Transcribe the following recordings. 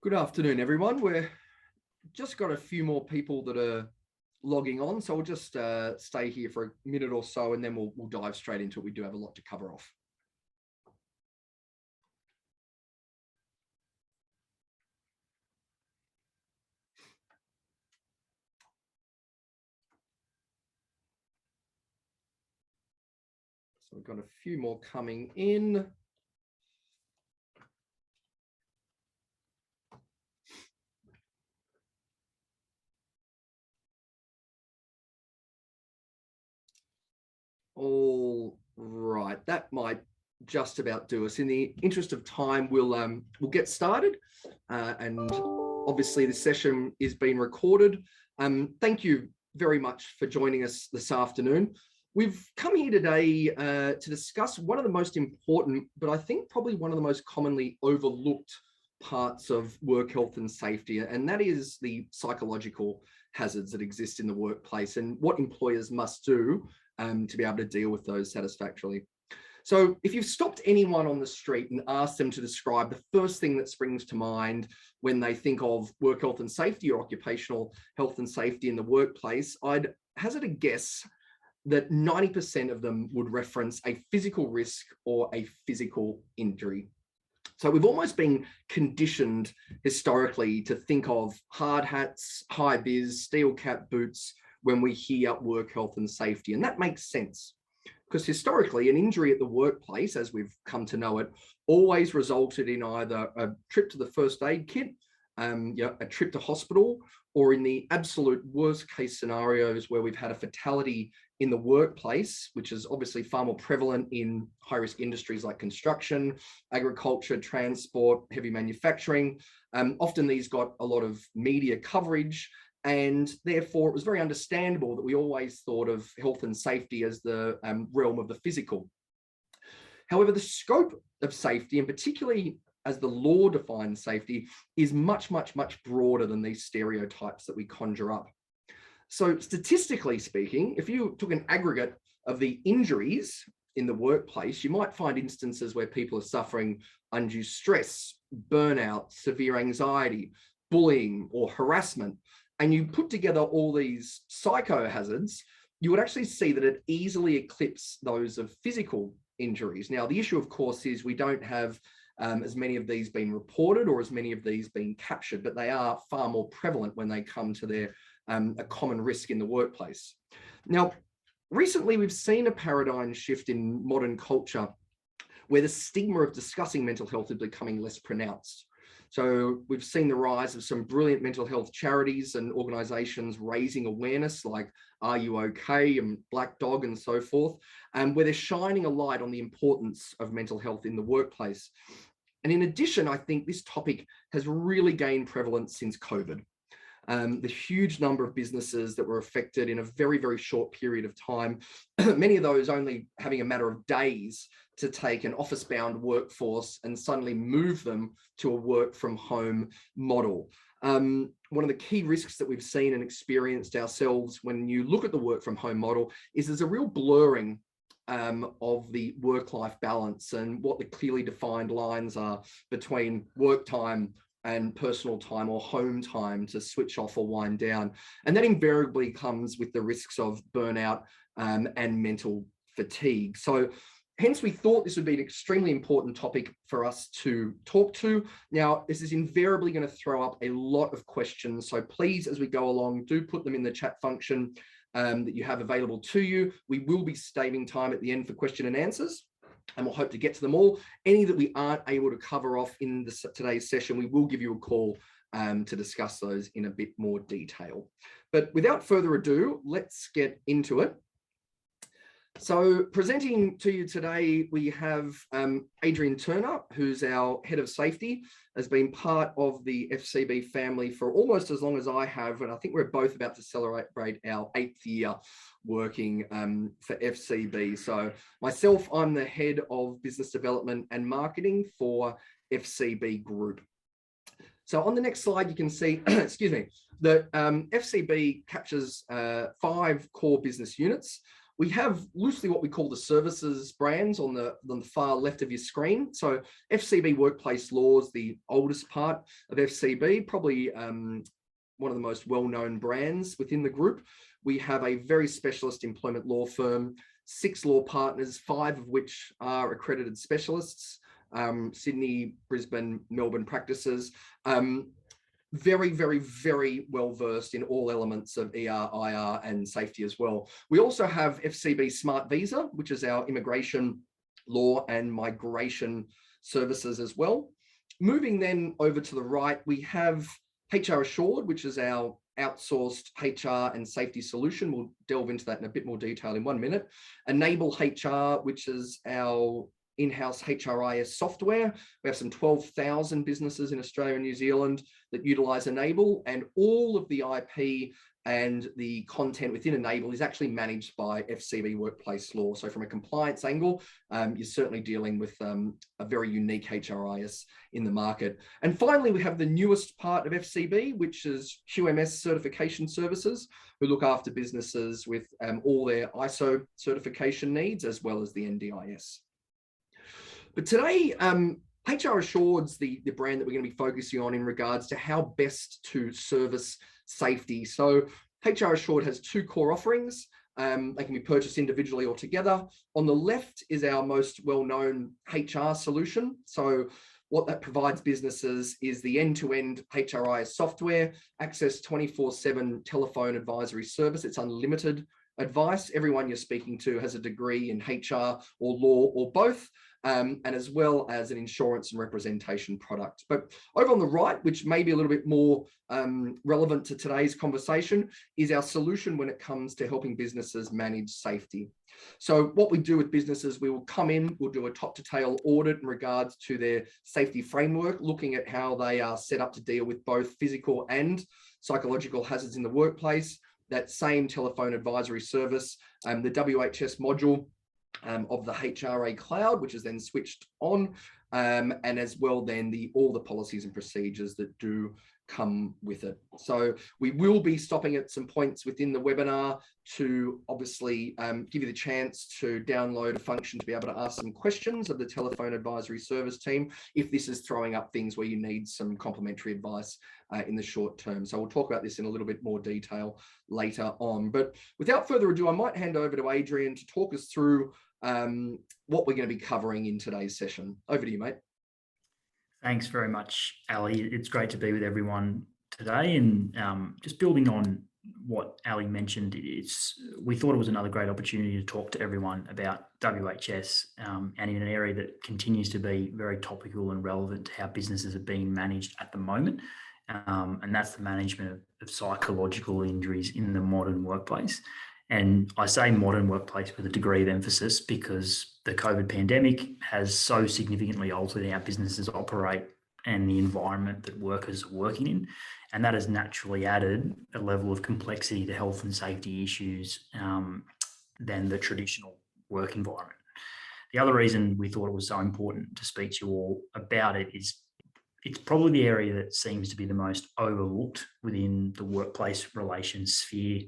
Good afternoon, everyone. We're just got a few more people that are logging on, so we'll just stay here for a minute or so, and then we'll dive straight into it. We do have a lot to cover off. So we've got a few more coming in. All right, that might just about do us. In the interest of time, we'll get started, and obviously this session is being recorded. Thank you very much for joining us this afternoon. We've come here today to discuss one of the most important, but I think probably one of the most commonly overlooked parts of work health and safety, and that is the psychological hazards that exist in the workplace and what employers must do to be able to deal with those satisfactorily. So if you've stopped anyone on the street and asked them to describe the first thing that springs to mind when they think of work health and safety or occupational health and safety in the workplace, I'd hazard a guess that 90% of them would reference a physical risk or a physical injury. So we've almost been conditioned historically to think of hard hats, high vis, steel cap boots when we hear work health and safety. And that makes sense because historically an injury at the workplace, as we've come to know it, always resulted in either a trip to the first aid kit, a trip to hospital, or in the absolute worst case scenarios where we've had a fatality in the workplace, which is obviously far more prevalent in high-risk industries like construction, agriculture, transport, heavy manufacturing. Often these got a lot of media coverage, and therefore it was very understandable that we always thought of health and safety as the realm of the physical. However, the scope of safety, and particularly as the law defines safety, is much, much, much broader than these stereotypes that we conjure up. So statistically speaking, if you took an aggregate of the injuries in the workplace, you might find instances where people are suffering undue stress, burnout, severe anxiety, bullying, or harassment, and you put together all these psychohazards, you would actually see that it easily eclipses those of physical injuries. Now, the issue, of course, is we don't have as many of these being reported or as many of these being captured, but they are far more prevalent when they come to their a common risk in the workplace. Now, recently we've seen a paradigm shift in modern culture where the stigma of discussing mental health is becoming less pronounced. So we've seen the rise of some brilliant mental health charities and organisations raising awareness like Are You OK and Black Dog and so forth, where they're shining a light on the importance of mental health in the workplace. And in addition, I think this topic has really gained prevalence since COVID. The huge number of businesses that were affected in a very, very short period of time, many of those only having a matter of days to take an office-bound workforce and suddenly move them to a work from home model. One of the key risks that we've seen and experienced ourselves when you look at the work from home model is there's a real blurring of the work-life balance and what the clearly defined lines are between work time and personal time or home time to switch off or wind down. And that invariably comes with the risks of burnout and mental fatigue. So hence we thought this would be an extremely important topic for us to talk to. Now, this is invariably going to throw up a lot of questions. So please, as we go along, do put them in the chat function that you have available to you. We will be saving time at the end for question and answers, and we'll hope to get to them all. Any that we aren't able to cover off in today's session, we will give you a call to discuss those in a bit more detail. But without further ado, let's get into it. So presenting to you today, we have Adrian Turner, who's our head of safety, has been part of the FCB family for almost as long as I have. And I think we're both about to celebrate our 8th year working for FCB. So myself, I'm the head of business development and marketing for FCB Group. So on the next slide, you can see, excuse me, that FCB captures 5 core business units. We have loosely what we call the services brands on the far left of your screen. So FCB Workplace Law is the oldest part of FCB, probably one of the most well-known brands within the group. We have a very specialist employment law firm, 6 law partners, 5 of which are accredited specialists, Sydney, Brisbane, Melbourne practices. Very, very, very well versed in all elements of ER, IR, and safety as well. We also have FCB Smart Visa, which is our immigration law and migration services as well. Moving then over to the right, we have HR Assured, which is our outsourced HR and safety solution. We'll delve into that in a bit more detail in 1 minute. Enable HR, which is our in-house HRIS software. We have some 12,000 businesses in Australia and New Zealand that utilize Enable, and all of the IP and the content within Enable is actually managed by FCB Workplace Law. So from a compliance angle, you're certainly dealing with a very unique HRIS in the market. And finally, we have the newest part of FCB, which is QMS certification services, who look after businesses with all their ISO certification needs, as well as the NDIS. But today, HR Assured's the brand that we're going to be focusing on in regards to how best to service safety. So HR Assured has 2 core offerings. They can be purchased individually or together. On the left is our most well-known HR solution. So what that provides businesses is the end-to-end HRIS software, access 24/7 telephone advisory service. It's unlimited advice. Everyone you're speaking to has a degree in HR or law or both. And as well as an insurance and representation product. But over on the right, which may be a little bit more relevant to today's conversation, is our solution when it comes to helping businesses manage safety. So what we do with businesses, we will come in, we'll do a top to tail audit in regards to their safety framework, looking at how they are set up to deal with both physical and psychological hazards in the workplace. That same telephone advisory service, the WHS module, of the HRA cloud, which is then switched on, and as well then all the policies and procedures that do come with it. So we will be stopping at some points within the webinar to obviously give you the chance to download a function to be able to ask some questions of the telephone advisory service team if this is throwing up things where you need some complimentary advice in the short term. So we'll talk about this in a little bit more detail later on. But without further ado, I might hand over to Adrian to talk us through what we're going to be covering in today's session. Over to you, mate. Thanks very much, Ali. It's great to be with everyone today. And just building on what Ali mentioned, we thought it was another great opportunity to talk to everyone about WHS and in an area that continues to be very topical and relevant to how businesses are being managed at the moment. And that's the management of psychological injuries in the modern workplace. And I say modern workplace with a degree of emphasis because the COVID pandemic has so significantly altered how businesses operate and the environment that workers are working in. And that has naturally added a level of complexity to health and safety issues than the traditional work environment. The other reason we thought it was so important to speak to you all about it is it's probably the area that seems to be the most overlooked within the workplace relations sphere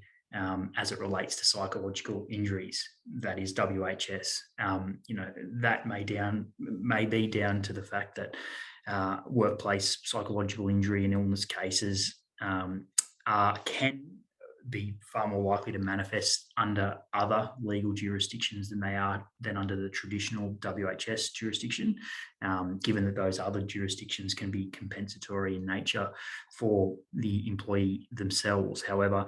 as it relates to psychological injuries, that is WHS. That may be down to the fact that workplace psychological injury and illness cases can be far more likely to manifest under other legal jurisdictions than they are under the traditional WHS jurisdiction, given that those other jurisdictions can be compensatory in nature for the employee themselves. However,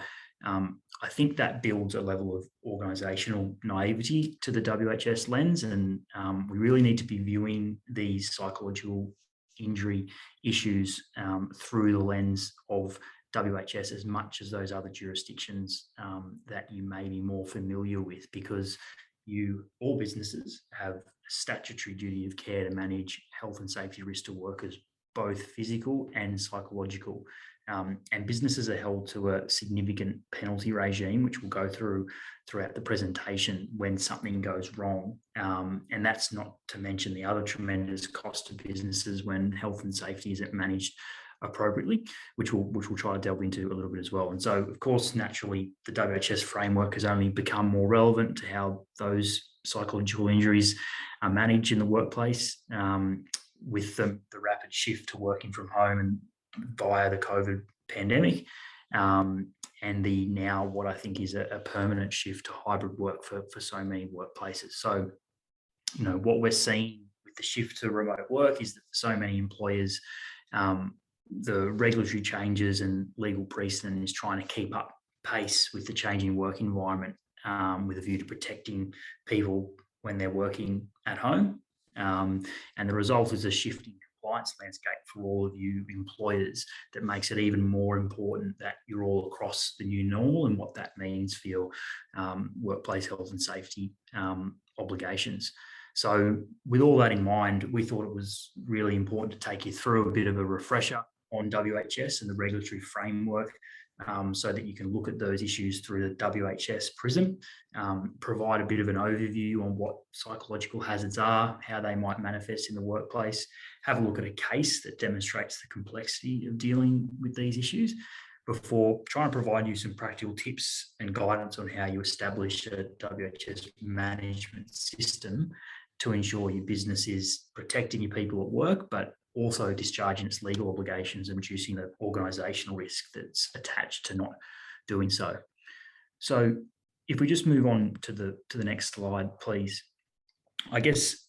I think that builds a level of organisational naivety to the WHS lens, and we really need to be viewing these psychological injury issues through the lens of WHS as much as those other jurisdictions that you may be more familiar with, because all businesses have a statutory duty of care to manage health and safety risk to workers, both physical and psychological. And businesses are held to a significant penalty regime, which we'll go throughout the presentation when something goes wrong. And that's not to mention the other tremendous cost to businesses when health and safety isn't managed appropriately, which we'll try to delve into a little bit as well. And so, of course, naturally, the WHS framework has only become more relevant to how those psychological injuries are managed in the workplace, with the rapid shift to working from home and via the COVID pandemic, and the now what I think is a permanent shift to hybrid work for so many workplaces. So, what we're seeing with the shift to remote work is that for so many employers, the regulatory changes and legal precedent is trying to keep up pace with the changing work environment, with a view to protecting people when they're working at home. And the result is a shifting compliance landscape for all of you employers that makes it even more important that you're all across the new normal and what that means for your workplace health and safety obligations. So with all that in mind, we thought it was really important to take you through a bit of a refresher on WHS and the regulatory framework, so that you can look at those issues through the WHS prism, provide a bit of an overview on what psychological hazards are, how they might manifest in the workplace, have a look at a case that demonstrates the complexity of dealing with these issues, before trying to provide you some practical tips and guidance on how you establish a WHS management system to ensure your business is protecting your people at work, but also discharging its legal obligations and reducing the organisational risk that's attached to not doing so. So if we just move on to the next slide, please. I guess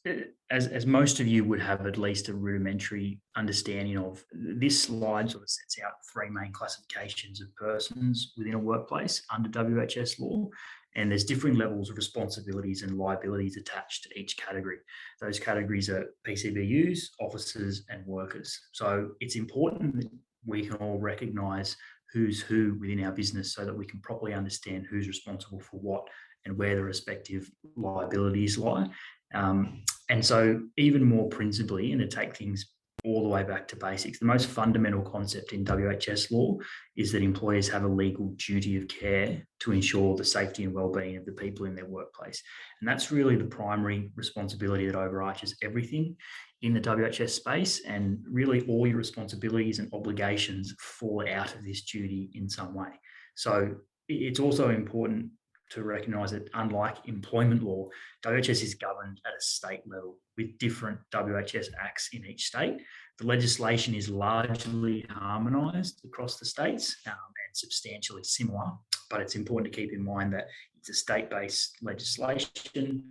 as most of you would have at least a rudimentary understanding of, this slide sort of sets out three main classifications of persons within a workplace under WHS law. And there's different levels of responsibilities and liabilities attached to each category. Those categories are PCBUs, officers, and workers. So it's important that we can all recognise who's who within our business so that we can properly understand who's responsible for what and where the respective liabilities lie. And so even more principally, and to take things all the way back to basics, the most fundamental concept in WHS law is that employers have a legal duty of care to ensure the safety and well-being of the people in their workplace. And that's really the primary responsibility that overarches everything in the WHS space, and really all your responsibilities and obligations fall out of this duty in some way. So it's also important to recognise that unlike employment law, WHS is governed at a state level with different WHS acts in each state. The legislation is largely harmonised across the states and substantially similar, but it's important to keep in mind that it's a state-based legislation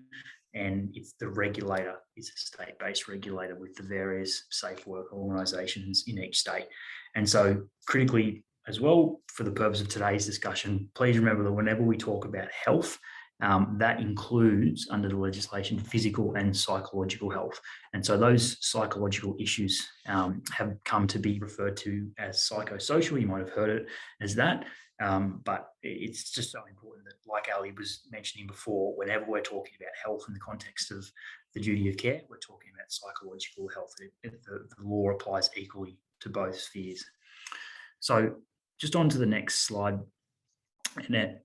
and it's the regulator is a state-based regulator with the various safe work organisations in each state. And so critically, as well, for the purpose of today's discussion, please remember that whenever we talk about health, that includes, under the legislation, physical and psychological health. And so those psychological issues have come to be referred to as psychosocial. You might have heard it as that. But it's just so important that, like Ali was mentioning before, whenever we're talking about health in the context of the duty of care, we're talking about psychological health. The law applies equally to both spheres. So just on to the next slide. And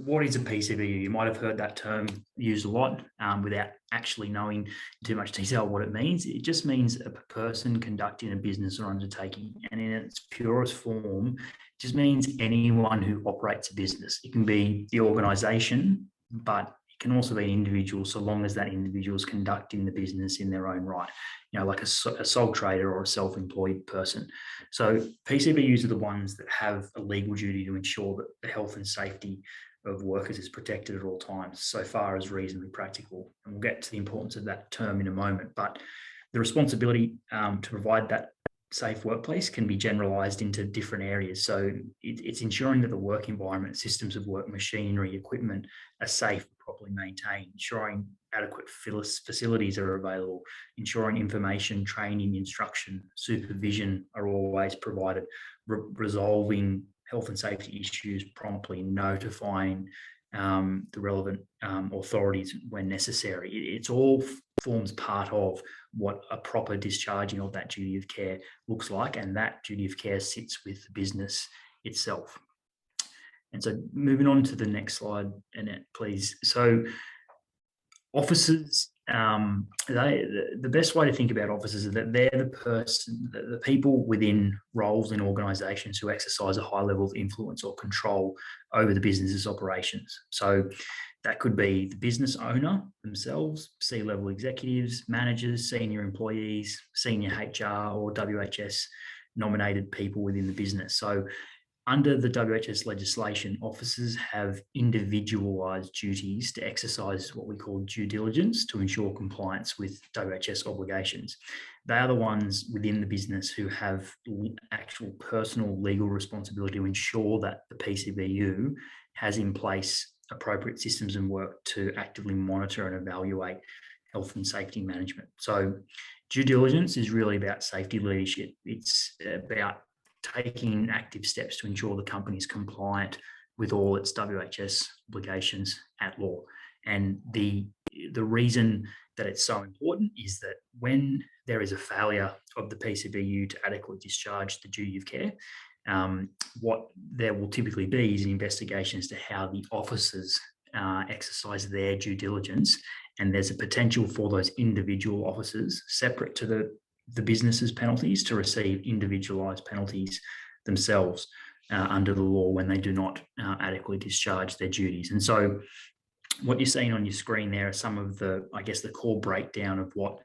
what is a PCBU? You might have heard that term used a lot without actually knowing in too much detail what it means. It just means a person conducting a business or undertaking, and in its purest form, it just means anyone who operates a business. It can be the organisation, but it can also be an individual, so long as that individual is conducting the business in their own right, like a sole trader or a self-employed person. So PCBUs are the ones that have a legal duty to ensure that the health and safety of workers is protected at all times, so far as reasonably practical. And we'll get to the importance of that term in a moment. But the responsibility to provide that safe workplace can be generalised into different areas. So it's ensuring that the work environment, systems of work, machinery, equipment are safe, properly maintained, ensuring adequate facilities are available, ensuring information, training, instruction, supervision are always provided, resolving health and safety issues promptly, notifying the relevant authorities when necessary. It's all forms part of what a proper discharging of that duty of care looks like, and that duty of care sits with the business itself. And so moving on to the next slide, Annette, please. So officers the best way to think about officers is that they're the people within roles in organisations who exercise a high level of influence or control over the business's operations. So that could be the business owner themselves, C-level executives, managers, senior employees, senior HR or WHS nominated people within the business. So under the WHS legislation, officers have individualised duties to exercise what we call due diligence to ensure compliance with WHS obligations. They are the ones within the business who have actual personal legal responsibility to ensure that the PCBU has in place appropriate systems and work to actively monitor and evaluate health and safety management. So due diligence is really about safety leadership. It's about taking active steps to ensure the company is compliant with all its WHS obligations at law. And the reason that it's so important is that when there is a failure of the PCBU to adequately discharge the duty of care, what there will typically be is an investigation as to how the officers exercise their due diligence. And there's a potential for those individual officers, separate to the business's penalties, to receive individualised penalties themselves under the law when they do not adequately discharge their duties. And so what you're seeing on your screen there are some of the core breakdown of what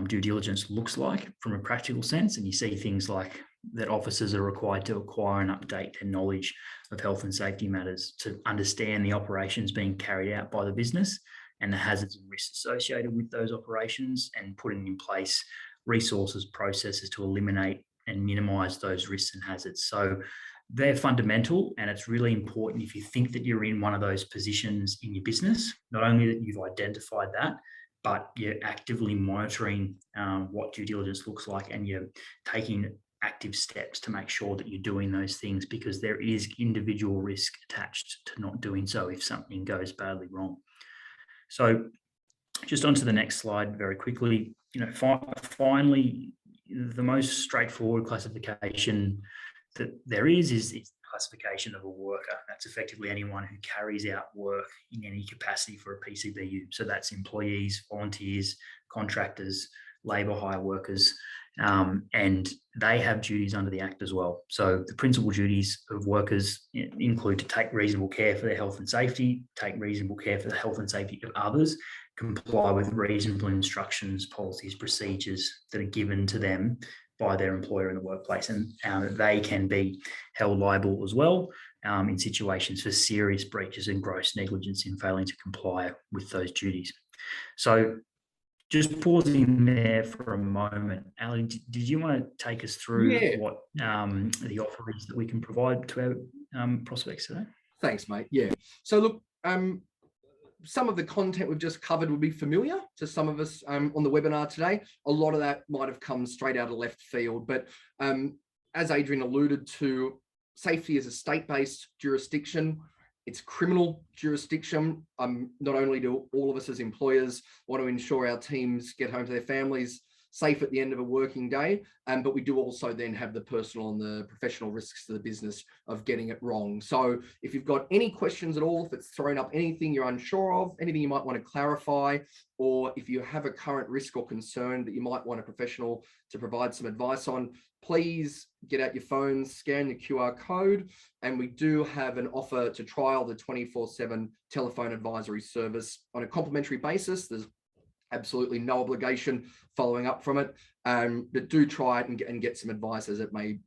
due diligence looks like from a practical sense. And you see things like that officers are required to acquire and update their knowledge of health and safety matters, to understand the operations being carried out by the business and the hazards and risks associated with those operations, and putting in place resources, processes to eliminate and minimise those risks and hazards. So they're fundamental, and it's really important if you think that you're in one of those positions in your business, not only that you've identified that, but you're actively monitoring what due diligence looks like, and you're taking active steps to make sure that you're doing those things, because there is individual risk attached to not doing so if something goes badly wrong. So just onto the next slide very quickly. Finally, the most straightforward classification that there is classification of a worker. That's effectively anyone who carries out work in any capacity for a PCBU. So that's employees, volunteers, contractors, labour hire workers, and they have duties under the Act as well. So the principal duties of workers include to take reasonable care for their health and safety, take reasonable care for the health and safety of others, comply with reasonable instructions, policies, procedures that are given to them by their employer in the workplace, and they can be held liable as well in situations for serious breaches and gross negligence in failing to comply with those duties. So just pausing there for a moment, Ali, did you want to take us through what the offer is that we can provide to our prospects today? Thanks, mate. Yeah. So look, some of the content we've just covered will be familiar to some of us on the webinar today. A lot of that might have come straight out of left field, but as Adrian alluded to, safety is a state-based jurisdiction. It's criminal jurisdiction. Not only do all of us as employers want to ensure our teams get home to their families safe at the end of a working day, but we do also then have the personal and the professional risks to the business of getting it wrong. So if you've got any questions at all, if it's thrown up anything you're unsure of, anything you might want to clarify, or if you have a current risk or concern that you might want a professional to provide some advice on, please get out your phones, scan the QR code, and we do have an offer to trial the 24/7 telephone advisory service on a complimentary basis. There's absolutely no obligation following up from it, but do try it and get some advice as it may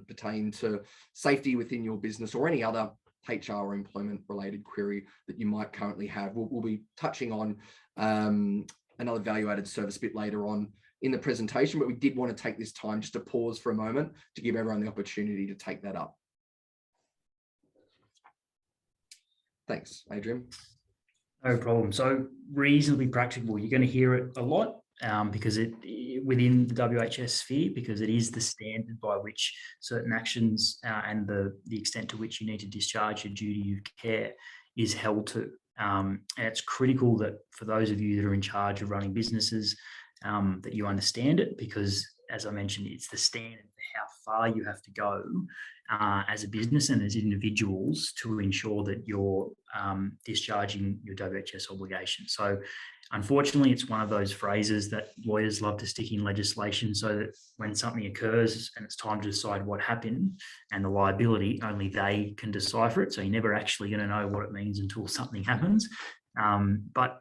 pertain to safety within your business or any other HR or employment related query that you might currently have. We'll be touching on another value-added service a bit later on in the presentation, but we did want to take this time just to pause for a moment to give everyone the opportunity to take that up. Thanks, Adrian. No problem. So reasonably practicable. You're going to hear it a lot because within the WHS sphere, because it is the standard by which certain actions and the extent to which you need to discharge your duty of care is held to. And it's critical that for those of you that are in charge of running businesses, that you understand it, because as I mentioned, it's the standard for how far you have to go as a business and as individuals to ensure that you're discharging your WHS obligation. So unfortunately, it's one of those phrases that lawyers love to stick in legislation so that when something occurs and it's time to decide what happened and the liability, only they can decipher it. So you're never actually going to know what it means until something happens. But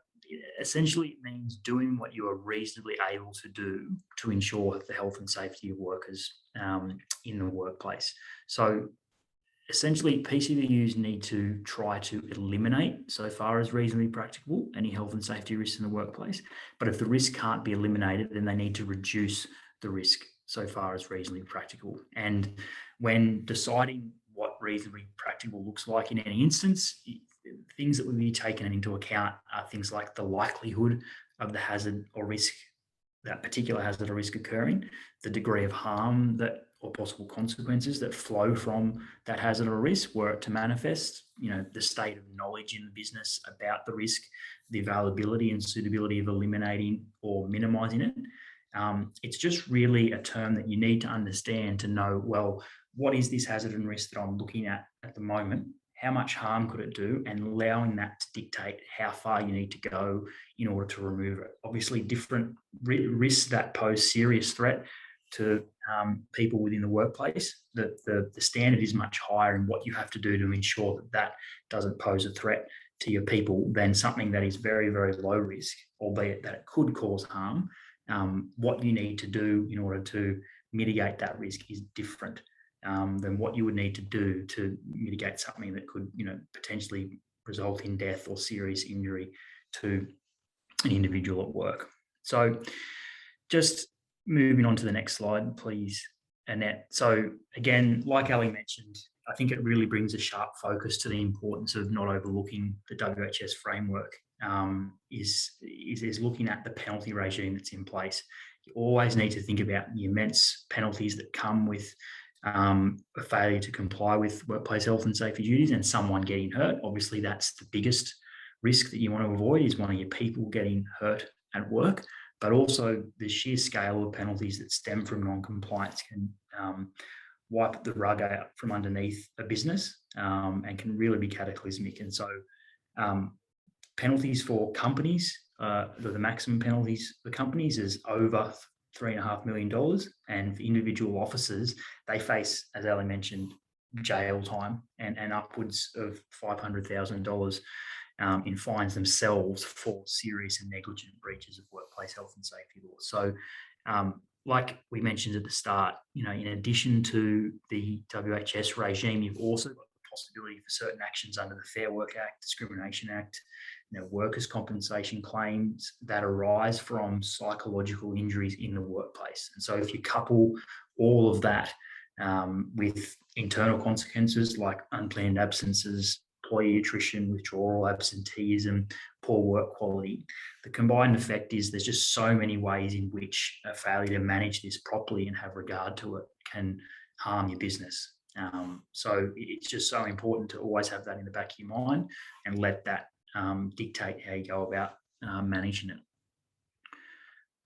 essentially, it means doing what you are reasonably able to do to ensure the health and safety of workers in the workplace. So essentially, PCBUs need to try to eliminate, so far as reasonably practicable, any health and safety risks in the workplace. But if the risk can't be eliminated, then they need to reduce the risk so far as reasonably practicable. And when deciding what reasonably practicable looks like in any instance, things that would be taken into account are things like the likelihood of the hazard or risk, that particular hazard or risk occurring, the degree of harm that or possible consequences that flow from that hazard or risk were it to manifest, the state of knowledge in the business about the risk, the availability and suitability of eliminating or minimizing it. It's just really a term that you need to understand to know, well, what is this hazard and risk that I'm looking at the moment? How much harm could it do? And allowing that to dictate how far you need to go in order to remove it. Obviously, different risks that pose serious threat to people within the workplace. The standard is much higher in what you have to do to ensure that that doesn't pose a threat to your people than something that is very, very low risk, albeit that it could cause harm. What you need to do in order to mitigate that risk is different than what you would need to do to mitigate something that could, potentially result in death or serious injury to an individual at work. So just moving on to the next slide, please, Annette. So again, like Ali mentioned, I think it really brings a sharp focus to the importance of not overlooking the WHS framework, is looking at the penalty regime that's in place. You always need to think about the immense penalties that come with a failure to comply with workplace health and safety duties and someone getting hurt. Obviously, that's the biggest risk that you want to avoid, is one of your people getting hurt at work, but also the sheer scale of penalties that stem from non-compliance can wipe the rug out from underneath a business and can really be cataclysmic. And so penalties for companies, the maximum penalties for companies is over $3.5 million, and for individual officers, they face, as Ali mentioned, jail time and upwards of $500,000 in fines themselves for serious and negligent breaches of workplace health and safety laws. So, like we mentioned at the start, in addition to the WHS regime, you've also got the possibility for certain actions under the Fair Work Act, Discrimination Act, workers' compensation claims that arise from psychological injuries in the workplace. And so if you couple all of that with internal consequences like unplanned absences, employee attrition, withdrawal, absenteeism, poor work quality, the combined effect is there's just so many ways in which a failure to manage this properly and have regard to it can harm your business. So it's just so important to always have that in the back of your mind and let that dictate how you go about managing it.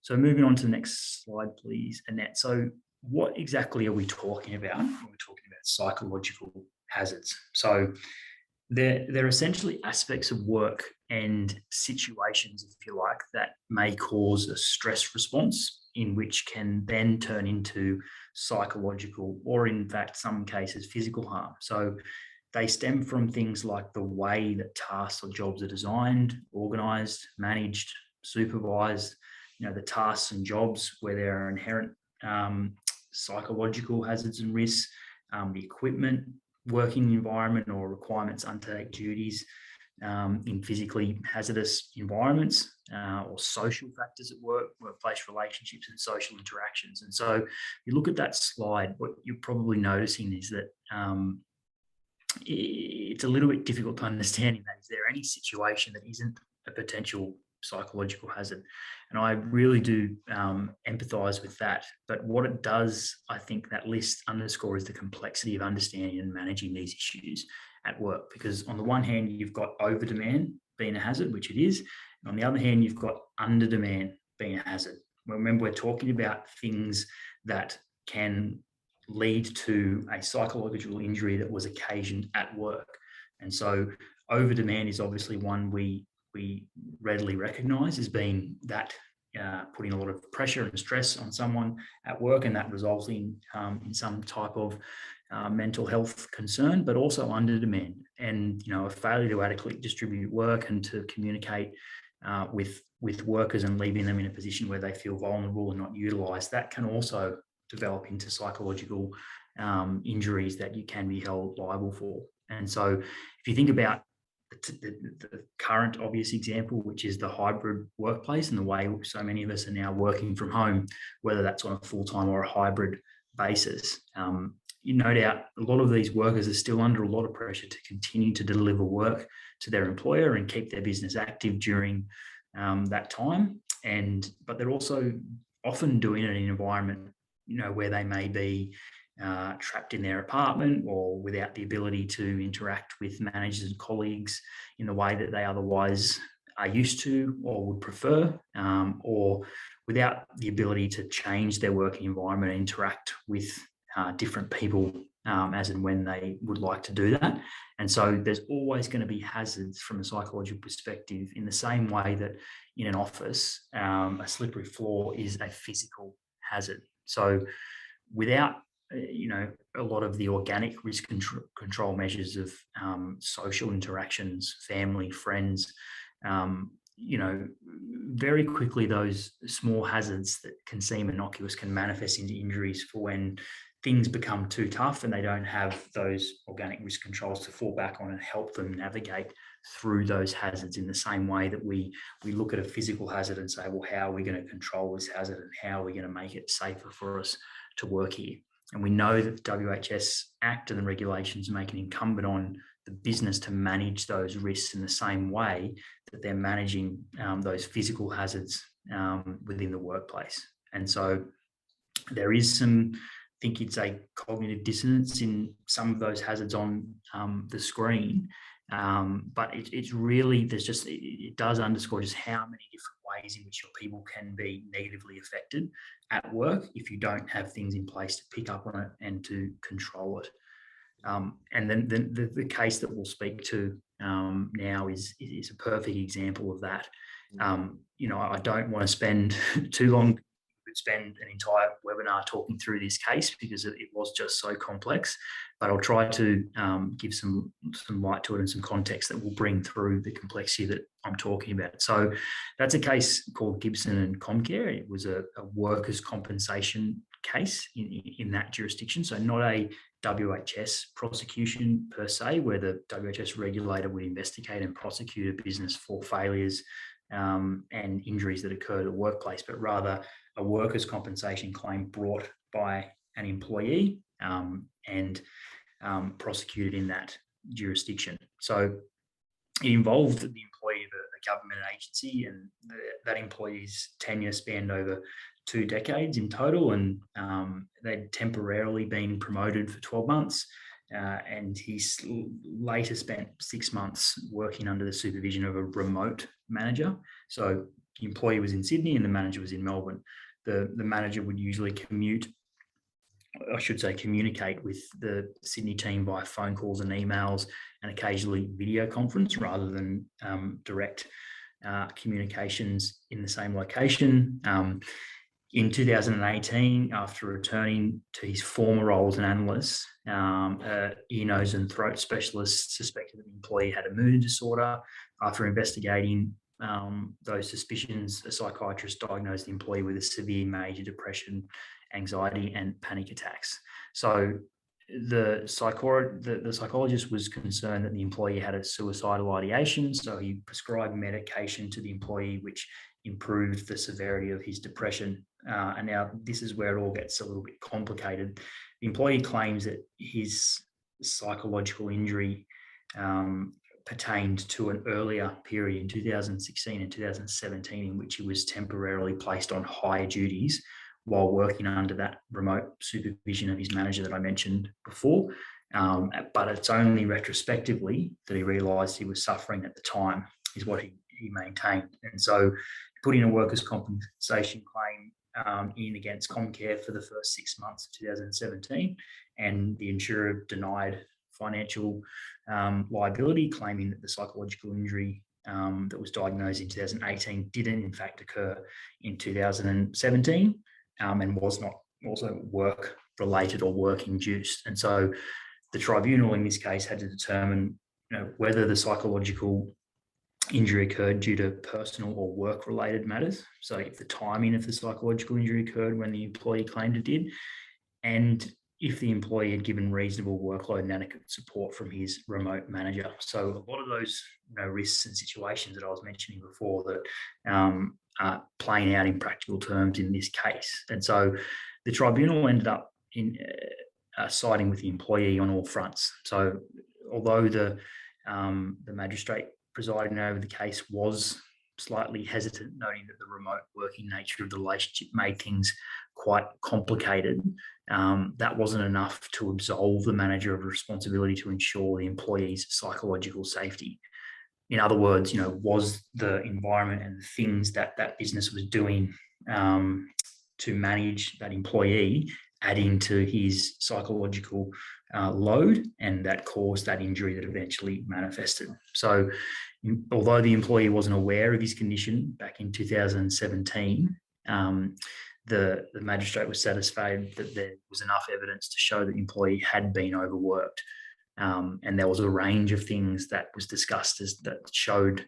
So moving on to the next slide, please, Annette. So what exactly are we talking about when we're talking about psychological hazards? So they're essentially aspects of work and situations, if you like, that may cause a stress response in which can then turn into psychological or, in fact, some cases, physical harm. So they stem from things like the way that tasks or jobs are designed, organised, managed, supervised, the tasks and jobs where there are inherent psychological hazards and risks, the equipment, working environment or requirements to undertake duties in physically hazardous environments, or social factors at work, workplace relationships and social interactions. And so you look at that slide, what you're probably noticing is that it's a little bit difficult to understand in that. Is there any situation that isn't a potential psychological hazard? And I really do empathise with that. But what it does, I think that list underscores the complexity of understanding and managing these issues at work. Because on the one hand, you've got over-demand being a hazard, which it is. And on the other hand, you've got under-demand being a hazard. Remember, we're talking about things that can lead to a psychological injury that was occasioned at work. And so over demand is obviously one we readily recognize as being that putting a lot of pressure and stress on someone at work, and that resulting in some type of mental health concern, but also under demand, and a failure to adequately distribute work and to communicate with workers and leaving them in a position where they feel vulnerable and not utilised. That can also develop into psychological injuries that you can be held liable for. And so if you think about the current obvious example, which is the hybrid workplace and the way so many of us are now working from home, whether that's on a full-time or a hybrid basis, no doubt a lot of these workers are still under a lot of pressure to continue to deliver work to their employer and keep their business active during that time. But they're also often doing it in an environment, where they may be trapped in their apartment or without the ability to interact with managers and colleagues in the way that they otherwise are used to or would prefer, or without the ability to change their working environment and interact with different people as and when they would like to do that. And so there's always going to be hazards from a psychological perspective, in the same way that in an office, a slippery floor is a physical hazard. So without a lot of the organic risk control measures of social interactions, family, friends, very quickly those small hazards that can seem innocuous can manifest into injuries for when things become too tough and they don't have those organic risk controls to fall back on and help them navigate through those hazards, in the same way that we look at a physical hazard and say, well, how are we going to control this hazard and how are we going to make it safer for us to work here? And we know that the WHS Act and the regulations make it incumbent on the business to manage those risks in the same way that they're managing those physical hazards within the workplace. And so there is some, I think you'd say, cognitive dissonance in some of those hazards on the screen. But it's really, it does underscore just how many different ways in which your people can be negatively affected at work if you don't have things in place to pick up on it and to control it. And then the case that we'll speak to now is a perfect example of that. I don't want to spend too long. Spend an entire webinar talking through this case because it was just so complex, but I'll try to give some light to it and some context that will bring through the complexity that I'm talking about. So that's a case called Gibson and Comcare. It was a workers' compensation case in that jurisdiction, so not a WHS prosecution per se, where the WHS regulator would investigate and prosecute a business for failures and injuries that occurred at the workplace, but rather a workers' compensation claim brought by an employee and prosecuted in that jurisdiction. So it involved the employee of a government agency, and that employee's tenure spanned over 2 decades in total, and they'd temporarily been promoted for 12 months. And he later spent 6 months working under the supervision of a remote manager. So the employee was in Sydney and the manager was in Melbourne. The manager would usually communicate with the Sydney team via phone calls and emails, and occasionally video conference rather than direct communications in the same location. In 2018, after returning to his former role as an analyst, ear, nose and throat specialist suspected that the employee had a mood disorder. After investigating those suspicions, a psychiatrist diagnosed the employee with a severe major depression, anxiety and panic attacks. So the psychologist was concerned that the employee had a suicidal ideation, so he prescribed medication to the employee which improved the severity of his depression. And now this is where it all gets a little bit complicated. The employee claims that his psychological injury pertained to an earlier period in 2016 and 2017 in which he was temporarily placed on higher duties while working under that remote supervision of his manager that I mentioned before. But it's only retrospectively that he realised he was suffering at the time, is what he maintained. And so put in a workers' compensation claim in against Comcare for the first 6 months of 2017, and the insurer denied financial liability, claiming that the psychological injury that was diagnosed in 2018 didn't in fact occur in 2017 and was not also work related or work induced. And so the tribunal in this case had to determine whether the psychological injury occurred due to personal or work related matters. So if the timing of the psychological injury occurred when the employee claimed it did, and if the employee had given reasonable workload and adequate support from his remote manager. So a lot of those risks and situations that I was mentioning before that are playing out in practical terms in this case. And so the tribunal ended up in siding with the employee on all fronts. So although the magistrate presiding over the case was slightly hesitant, noting that the remote working nature of the relationship made things quite complicated, that wasn't enough to absolve the manager of responsibility to ensure the employee's psychological safety. In other words, was the environment and the things that that business was doing to manage that employee adding to his psychological load, and that caused that injury that eventually manifested. So although the employee wasn't aware of his condition back in 2017, the magistrate was satisfied that there was enough evidence to show that the employee had been overworked. And there was a range of things that was discussed that showed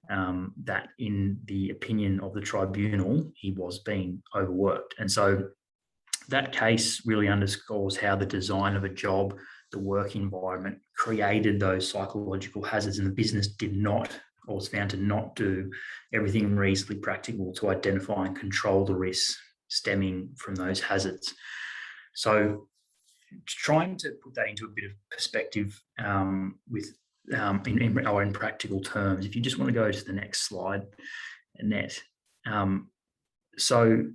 that in the opinion of the tribunal, he was being overworked. And so that case really underscores how the design of a job, the work environment, created those psychological hazards, and the business did not, or was found to not do everything reasonably practical to identify and control the risks stemming from those hazards. So trying to put that into a bit of perspective in practical terms, if you just want to go to the next slide, Annette. So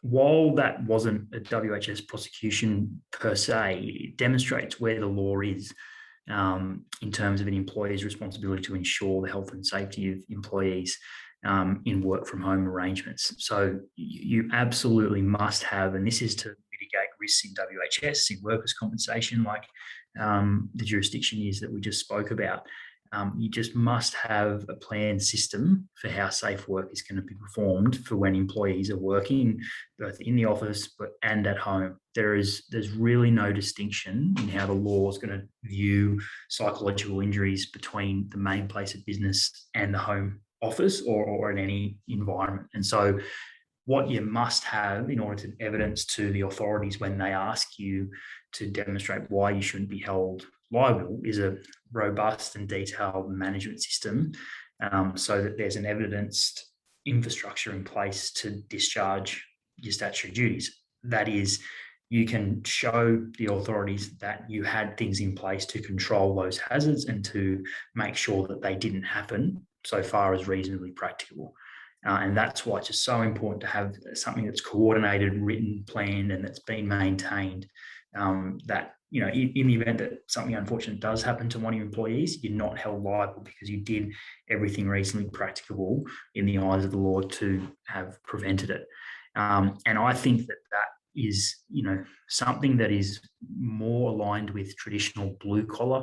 while that wasn't a WHS prosecution per se, it demonstrates where the law is in terms of an employer's responsibility to ensure the health and safety of employees in work from home arrangements. So you absolutely must have, and this is to mitigate risks in WHS, in workers' compensation, like the jurisdiction is that we just spoke about. You just must have a planned system for how safe work is going to be performed for when employees are working both in the office and at home. There's really no distinction in how the law is going to view psychological injuries between the main place of business and the home office or in any environment. And so what you must have in order to evidence to the authorities when they ask you to demonstrate why you shouldn't be held liable is a robust and detailed management system, so that there's an evidenced infrastructure in place to discharge your statutory duties. That is, you can show the authorities that you had things in place to control those hazards and to make sure that they didn't happen so far as reasonably practicable. And that's why it's just so important to have something that's coordinated, written, planned, and that's been maintained, that in the event that something unfortunate does happen to one of your employees, you're not held liable because you did everything reasonably practicable in the eyes of the law to have prevented it. And I think that is, something that is more aligned with traditional blue collar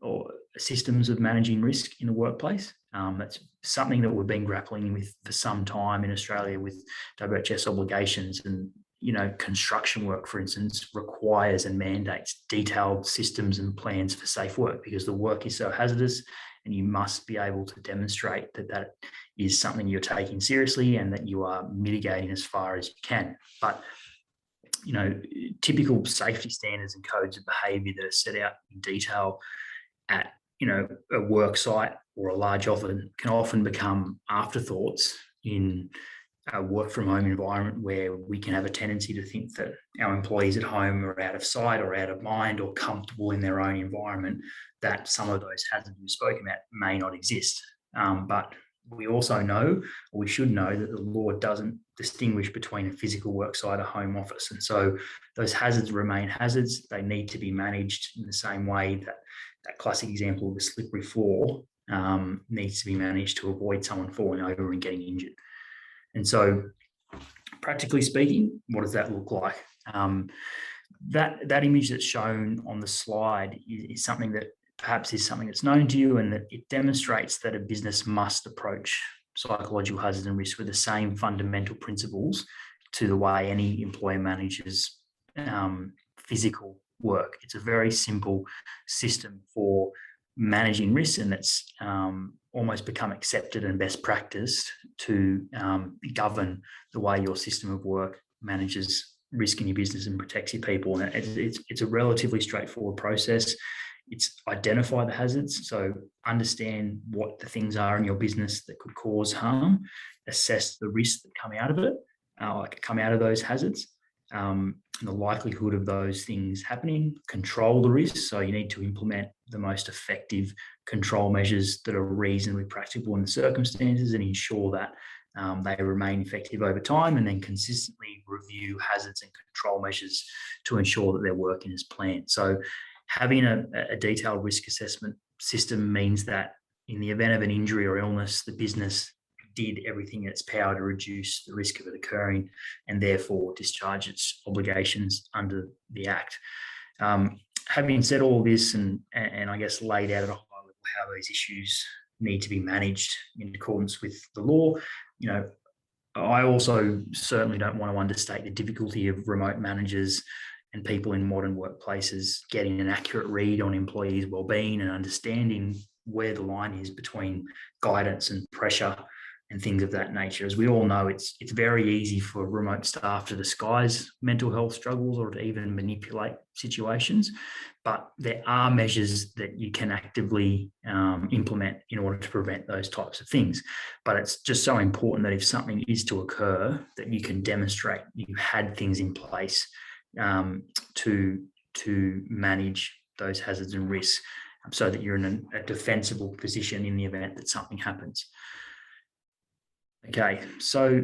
or systems of managing risk in the workplace. That's something that we've been grappling with for some time in Australia with WHS obligations. And construction work, for instance, requires and mandates detailed systems and plans for safe work because the work is so hazardous, and you must be able to demonstrate that that is something you're taking seriously and that you are mitigating as far as you can. But typical safety standards and codes of behaviour that are set out in detail at a work site or a large office can often become afterthoughts in a work from home environment, where we can have a tendency to think that our employees at home are out of sight or out of mind or comfortable in their own environment, that some of those hazards we've spoken about may not exist. But we also know, or we should know, that the law doesn't distinguish between a physical work site or home office. And so those hazards remain hazards. They need to be managed in the same way that classic example of the slippery floor needs to be managed to avoid someone falling over and getting injured. And so, practically speaking, what does that look like? That image that's shown on the slide is something that perhaps is something that's known to you, and that it demonstrates that a business must approach psychological hazards and risks with the same fundamental principles to the way any employer manages physical work. It's a very simple system for managing risks, and it's almost become accepted and best practiced to govern the way your system of work manages risk in your business and protects your people. And it's a relatively straightforward process. It's identify the hazards, so understand what the things are in your business that could cause harm, assess the risks that come out of it, come out of those hazards, the likelihood of those things happening, control the risks. So you need to implement the most effective control measures that are reasonably practicable in the circumstances, and ensure that they remain effective over time, and then consistently review hazards and control measures to ensure that they're working as planned. So having a detailed risk assessment system means that in the event of an injury or illness, the business did everything in its power to reduce the risk of it occurring, and therefore discharge its obligations under the Act. Having said all this, and I guess laid out at a high level how these issues need to be managed in accordance with the law, I also certainly don't want to understate the difficulty of remote managers and people in modern workplaces getting an accurate read on employees' well-being and understanding where the line is between guidance and pressure and things of that nature. As we all know, it's very easy for remote staff to disguise mental health struggles or to even manipulate situations, but there are measures that you can actively implement in order to prevent those types of things. But it's just so important that if something is to occur, that you can demonstrate you had things in place to manage those hazards and risks, so that you're in a defensible position in the event that something happens. Okay, so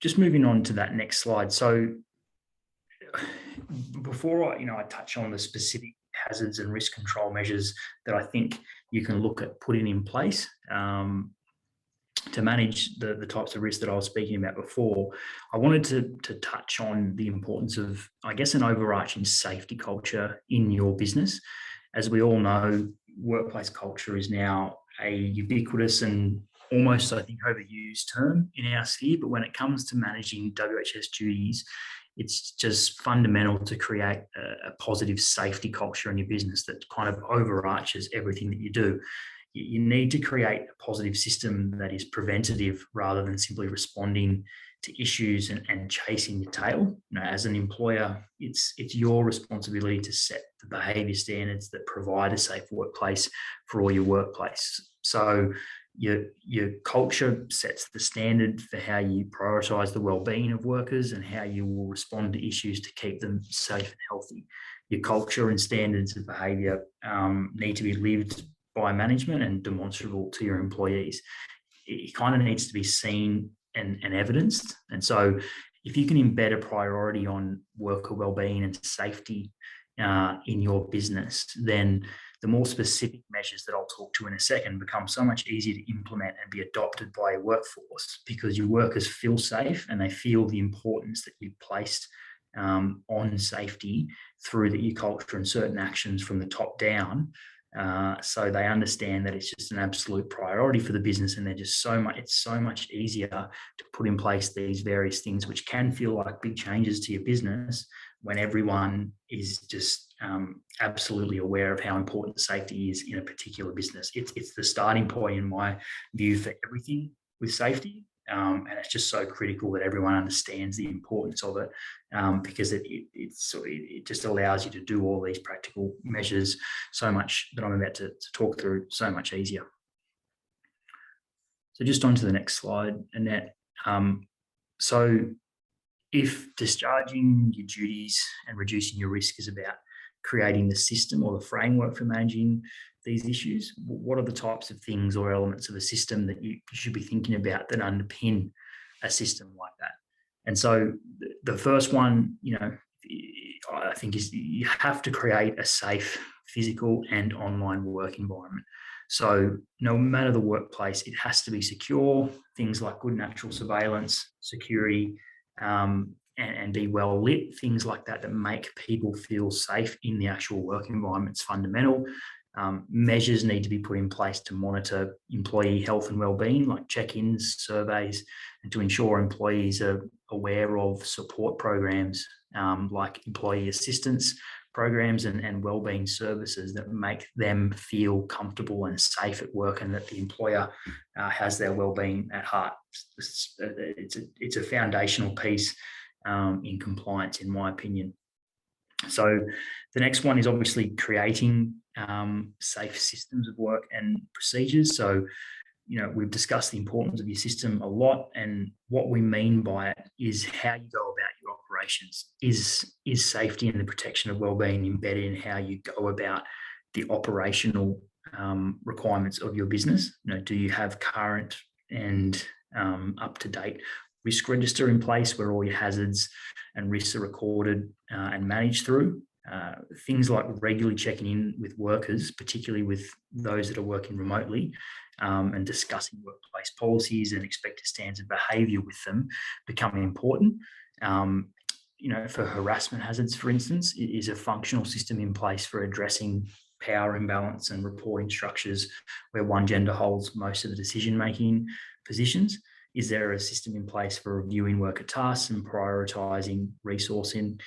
just moving on to that next slide. So before I touch on the specific hazards and risk control measures that I think you can look at putting in place to manage the types of risks that I was speaking about before, I wanted to touch on the importance of, I guess, an overarching safety culture in your business. As we all know, workplace culture is now a ubiquitous and almost, I think, overused term in our sphere, but when it comes to managing WHS duties, it's just fundamental to create a positive safety culture in your business that kind of overarches everything that you do. You need to create a positive system that is preventative rather than simply responding to issues and chasing your tail. As an employer, it's your responsibility to set the behaviour standards that provide a safe workplace for all your workplace. So your culture sets the standard for how you prioritise the well-being of workers and how you will respond to issues to keep them safe and healthy. Your culture and standards of behaviour need to be lived by management and demonstrable to your employees. It kind of needs to be seen and evidenced. And so if you can embed a priority on worker well-being and safety in your business, then the more specific measures that I'll talk to in a second become so much easier to implement and be adopted by your workforce, because your workers feel safe and they feel the importance that you've placed on safety through your culture and certain actions from the top down. So they understand that it's just an absolute priority for the business, and it's so much easier to put in place these various things, which can feel like big changes to your business when everyone is just absolutely aware of how important safety is in a particular business. It's the starting point, in my view, for everything with safety. And it's just so critical that everyone understands the importance of it, because it just allows you to do all these practical measures so much that I'm about to talk through so much easier. So just on to the next slide, Annette. So if discharging your duties and reducing your risk is about creating the system or the framework for managing these issues, what are the types of things or elements of a system that you should be thinking about that underpin a system like that? And so the first one, I think, is you have to create a safe physical and online work environment. So no matter the workplace, it has to be secure. Things like good natural surveillance, security, and be well lit, things like that make people feel safe in the actual work environment is fundamental. Measures need to be put in place to monitor employee health and well-being, like check-ins, surveys, and to ensure employees are aware of support programs like employee assistance programs and well-being services that make them feel comfortable and safe at work, and that the employer has their well-being at heart. It's a foundational piece in compliance, in my opinion. So the next one is obviously creating safe systems of work and procedures. So, we've discussed the importance of your system a lot, and what we mean by it is how you go about your operations. Is safety and the protection of wellbeing embedded in how you go about the operational requirements of your business? Do you have current and up-to-date risk register in place where all your hazards and risks are recorded and managed through? Things like regularly checking in with workers, particularly with those that are working remotely, and discussing workplace policies and expected standards of behaviour with them becoming important. For harassment hazards, for instance, it is a functional system in place for addressing power imbalance and reporting structures where one gender holds most of the decision-making positions. Is there a system in place for reviewing worker tasks and prioritising resourcing?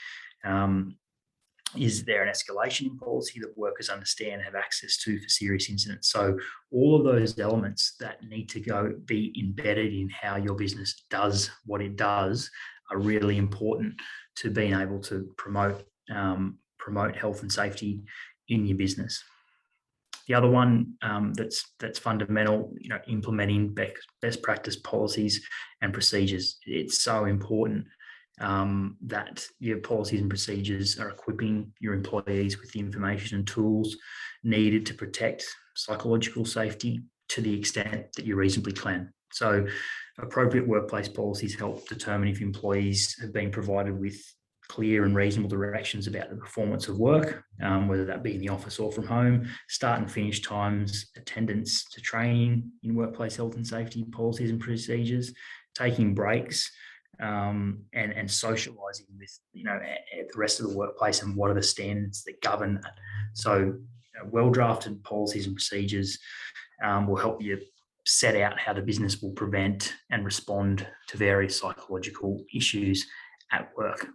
Is there an escalation policy that workers understand and have access to for serious incidents? So all of those elements that need to be embedded in how your business does what it does are really important to being able to promote health and safety in your business. The other one that's fundamental, implementing best practice policies and procedures. It's so important that your policies and procedures are equipping your employees with the information and tools needed to protect psychological safety to the extent that you reasonably can. So appropriate workplace policies help determine if employees have been provided with clear and reasonable directions about the performance of work, whether that be in the office or from home, start and finish times, attendance to training in workplace health and safety policies and procedures, taking breaks, and socializing with the rest of the workplace, and what are the standards that govern that. So well-drafted policies and procedures will help you set out how the business will prevent and respond to various psychological issues at work.